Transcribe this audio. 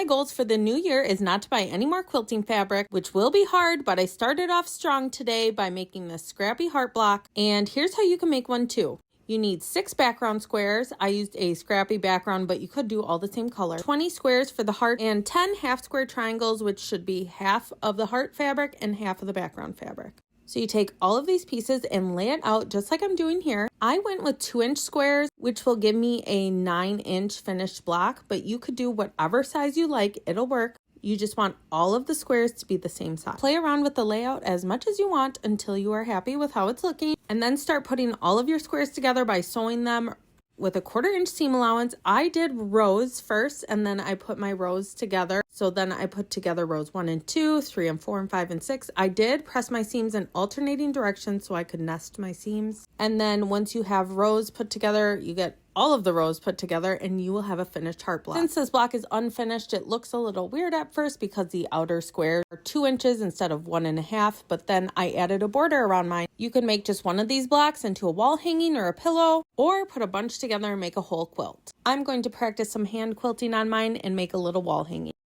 my goals for the new year is not to buy any more quilting fabric, which will be hard, but I started off strong today by making this Scrappy heart block, and here's how you can make one too. You need 6 background squares. I used a Scrappy background, but you could do all the same color. 20 squares for the heart and 10 half square triangles, which should be half of the heart fabric and half of the background fabric. So you take all of these pieces and lay it out just like I'm doing here. I went with 2-inch squares, which will give me a 9-inch finished block, but you could do whatever size you like, it'll work. You just want all of the squares to be the same size. Play around with the layout as much as you want until you are happy with how it's looking, and then start putting all of your squares together by sewing them with a 1/4-inch seam allowance. I did rows first, and then I put my rows together. So then I put together rows 1 and 2, 3 and 4 and 5 and 6. I did press my seams in alternating directions so I could nest my seams. And then once you have rows put together, you get all of the rows put together and you will have a finished heart block. Since this block is unfinished, it looks a little weird at first because the outer squares are 2 inches instead of 1.5, but then I added a border around mine. You can make just one of these blocks into a wall hanging or a pillow, or put a bunch together and make a whole quilt. I'm going to practice some hand quilting on mine and make a little wall hanging.